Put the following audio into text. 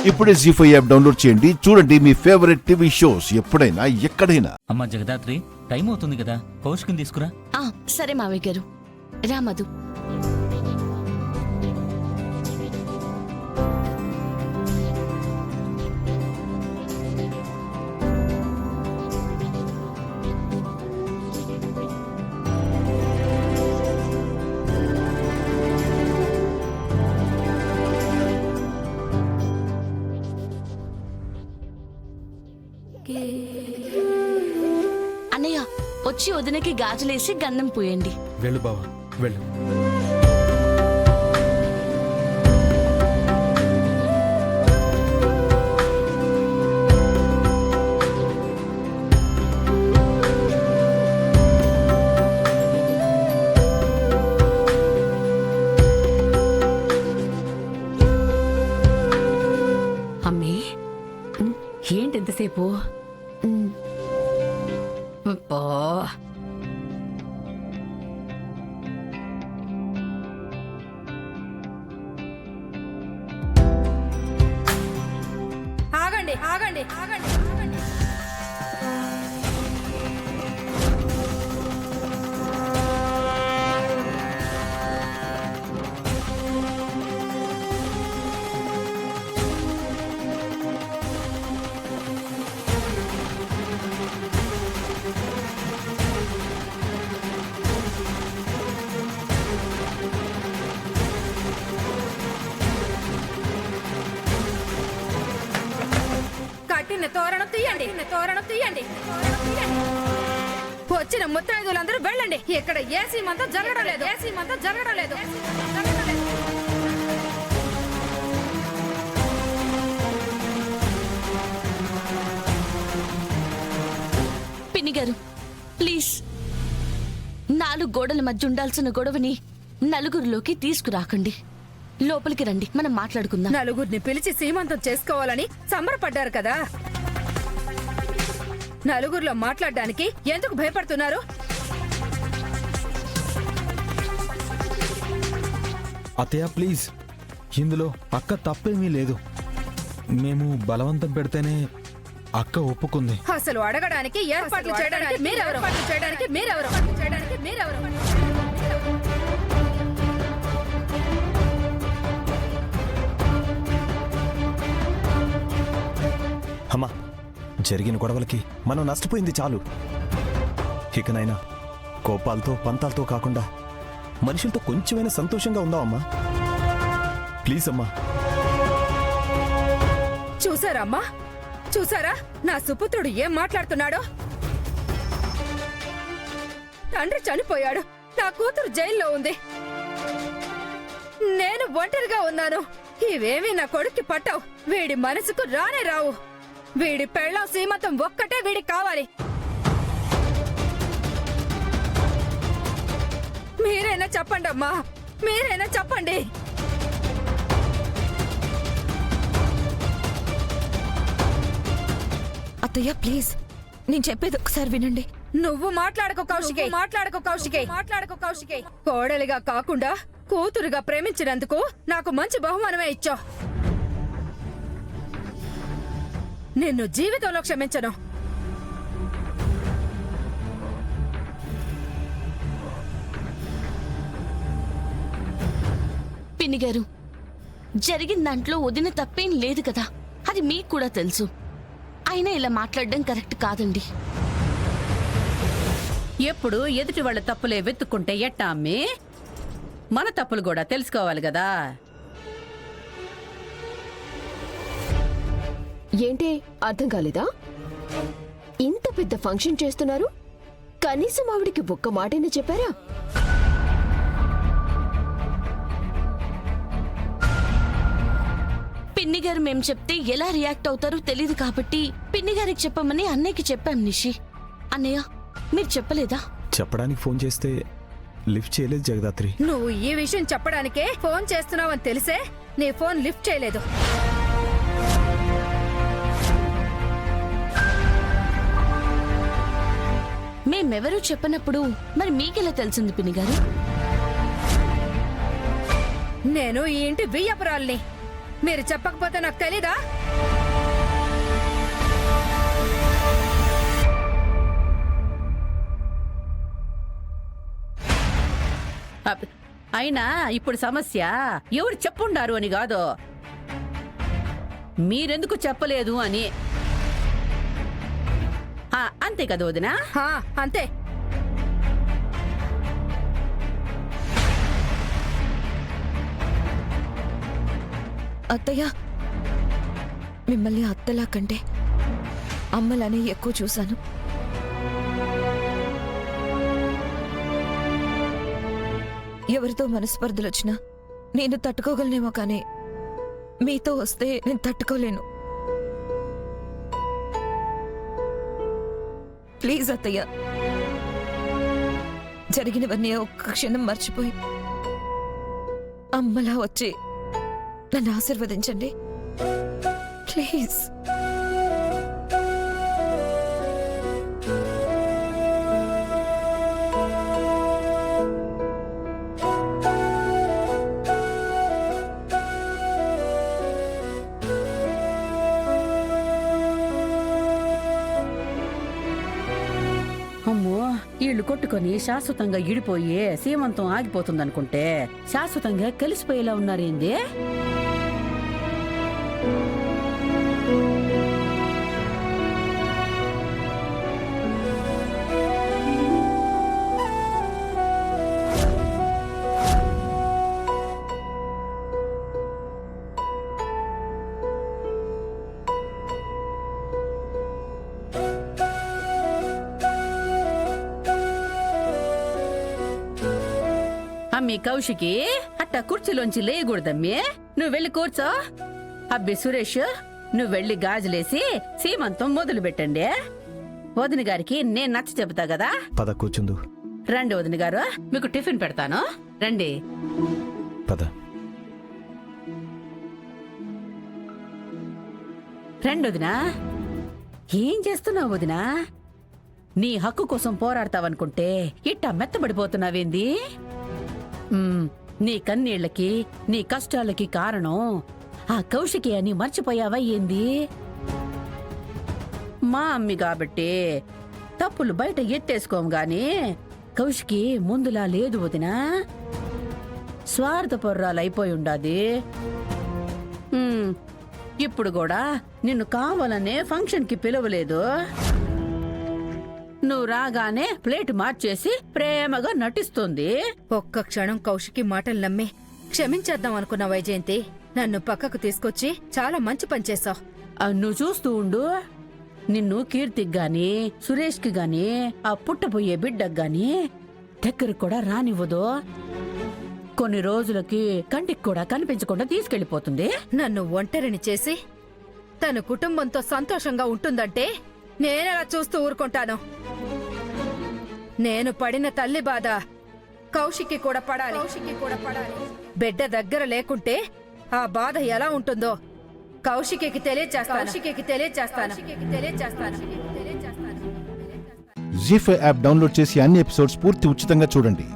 ఇప్పుడే జీ5 app download చేయండి. చూడండి మీ ఫేవరెట్ టీవీ షోస్ ఎప్పుడైనా ఎక్కడైనా. అమ్మా జగదాత్రి, టైం అవుతుంది కదా, కౌశికని తీసుకురా. సరే మావయ్య గారు. రా మధు. అన్నయ్య వచ్చి వదినకి గాజులేసి గంధం పూయండి. వెళ్ళు బావా, వెళ్ళు. అమ్మే, ఏంటి ఎంతసేపు? అబ్బా. ఆగండి ఆగండి ఆగండి ఆగండి. కట్టిన తోరణం తీయండి, తోరణం తీయండి, తోరణం తీయండి. వచ్చిన ముత్తైదులందరూ వెళ్ళండి. ఇక్కడ ఏసీ మంతా జరగడం లేదు, ఏసీ మంతా జరగడం లేదు. పిన్ని గారు ప్లీజ్, 4 గోడల మధ్య ఉండాల్సిన గొడవని నలుగురిలోకి తీసుకురాకండి. లోపలికి రండి, మనం మాట్లాడుకుందాం. నలుగురిని పిలిచి సీమంతం చేసుకోవాలని సంబరపడ్డారు కదా. నలుగురిలో మాట్లాడడానికి ఎందుకు భయపడుతున్నారు? అత్తయ్య ప్లీజ్, ఇందులో అక్క తప్పేమీ లేదు. మేము బలవంతం పెడితేనే అక్క ఒప్పుకుంది. అసలు అడగడానికి ఏర్పాట్లు చేయడానికి మీరెవరు? చేయడానికి మీరెవరు? చేయడానికి మీరెవరు? అమ్మా, జరిగిన గొడవలకి మనం నష్టపోయింది చాలు. ఇకనైనా కోపాలతో పంతాలతో కాకుండా మనుషులతో కొంచెమైనా సంతోషంగా ఉందాం అమ్మా. ప్లీజ్ అమ్మా. చూసారా అమ్మా, చూసారా నా సుపుత్రుడు ఏం మాట్లాడుతున్నాడో? తండ్రి చనిపోయాడు, నా కూతురు జైల్లో ఉంది, నేను ఒంటరిగా ఉన్నాను. ఇవేమీ నా కొడుక్కి పట్టవు. వీడి మనసుకు రానే రావు. వీడి పెళ్ళం సీమంతం ఒక్కటే వీడికి కావాలి. మీరైనా చెప్పండి అమ్మా, మీరైనా చెప్పండి. అత్తయ్య ప్లీజ్, నేను చెప్పేది ఒకసారి వినండి. నువ్వు మాట్లాడకు కౌశికి, మాట్లాడకు కౌశికి, మాట్లాడకు కౌశికి. కోడలిగా కాకుండా కూతురుగా ప్రేమించినందుకు నాకు మంచి బహుమానమే ఇచ్చావు. నిన్ను జీవితంలో క్షమించను. పిన్ని గారు, జరిగిన దాంట్లో వదిన తప్పేం లేదు కదా, అది మీకు కూడా తెలుసు. అయినా ఇలా మాట్లాడడం కరెక్ట్ కాదండి. ఎప్పుడు ఎదుటి వాళ్ళ తప్పులే వెతుక్కుంటే ఎట్టా అమ్మే? మన తప్పులు కూడా తెలుసుకోవాలి కదా. ఏంటి అర్థం కాలేదా? ఇంత పెద్ద ఫంక్షన్ చేస్తున్నారు, కనీసం ఆవిడికి ఒక్క మాటైనా చెప్పారా? పిన్ని గారు మేం చెప్తే ఎలా రియాక్ట్ అవుతారో తెలియదు కాబట్టి పిన్ని గారికి చెప్పమని అన్నయ్యకి చెప్పాం. నిషి అన్నయ్య, మీరు చెప్పలేదా? చెప్పడానికి ఫోన్ చేస్తే లిఫ్ట్ చేయలేదు జగదాత్రి. నువ్వు ఈ విషయం చెప్పడానికే ఫోన్ చేస్తున్నావని తెలిసే నీ ఫోన్ లిఫ్ట్ చేయలేదు. మేమెవరూ చెప్పనప్పుడు మరి మీకెలా తెలిసింది పిన్ని గారు? నేను ఈ ఇంటి బియ్యపురాల్ని. మీరు చెప్పకపోతే నాకు తెలీదా? అయినా ఇప్పుడు సమస్య ఎవరు చెప్పుండారు అని కాదు, మీరెందుకు చెప్పలేదు అని. అంతే కదా వదినా? హా, అంతే. అత్తయ్య, మిమ్మల్ని అత్తలా కంటే అమ్మలానే ఎక్కువ చూశాను. ఎవరితో మనస్పర్ధలు వచ్చినా నేను తట్టుకోగలనేమో కానీ మీతో వస్తే నేను తట్టుకోలేను. ప్లీజ్ అత్తయ్య, జరిగినవన్నీ ఒక్క క్షణం మర్చిపోయి అమ్మలా వచ్చి నన్ను ఆశీర్వదించండి ప్లీజ్. అమ్మో, ఇళ్ళు కొట్టుకొని శాశ్వతంగా ఇడిపోయి సీమంతం ఆగిపోతుందనుకుంటే శాశ్వతంగా కలిసిపోయేలా ఉన్నారేంది? అమ్మి కౌశికి, అట్టా కుర్చీలోంచి లేయకూడదమ్మి. నువ్వు వెళ్ళి కూర్చో. అబ్బి సురేష్, నువ్వు వెళ్ళి గాజులేసి సీమంతం మొదలు పెట్టండి. వదిన గారికి నేను నచ్చ చెబుతా కదా. పద కూర్చుందు. రండి వదిన గారు, మీకు టిఫిన్ పెడతాను, రండి. పద. రండి వదినా. ఏం చేస్తున్నావు వదినా? నీ హక్కు కోసం పోరాడతావనుకుంటే ఇట్టా మెత్తబడిపోతున్నావేంది? నీ కన్నీళ్లకి, నీ కష్టాలకి కారణం ఆ కౌశికి అని మర్చిపోయావా ఏంది? మా అమ్మి కాబట్టి తప్పులు బయట ఎత్తేసుకోం గాని కౌశికి ముందులా లేదు వదినా. స్వార్థపర్రాలైపోయి ఉండాది. ఇప్పుడు కూడా నిన్ను కావాలనే ఫంక్షన్కి పిలవలేదు. నువ్వు రాగానే ప్లేట్ మార్చేసి ప్రేమగా నటిస్తుంది. ఒక్క క్షణం కౌశికి మాటలు నమ్మి క్షమించేద్దాం అనుకున్న వైజయంతి నన్ను పక్కకు తీసుకొచ్చి చాలా మంచి పని చేశావు. నువ్వు చూస్తూ ఉండు. నిన్ను కీర్తికి గాని సురేష్కి గాని ఆ పుట్టబోయే బిడ్డకు గాని దగ్గరకు కూడా రానివ్వదు. కొన్ని రోజులకి కంటికి కూడా కనిపించకుండా తీసుకెళ్లిపోతుంది. నన్ను ఒంటరిని చేసి తన కుటుంబంతో సంతోషంగా ఉంటుందంటే నేనెలా చూస్తూ ఊరుకుంటాను? నేను పడిన తల్లి బాధ కౌశికి కూడా పడాలి. బిడ్డ దగ్గర లేకుంటే ఆ బాధ ఎలా ఉంటుందో కౌశికి తెలియచేస్తాను. జీ5 యాప్ డౌన్లోడ్ చేసి అన్ని ఎపిసోడ్స్ పూర్తి ఉచితంగా చూడండి.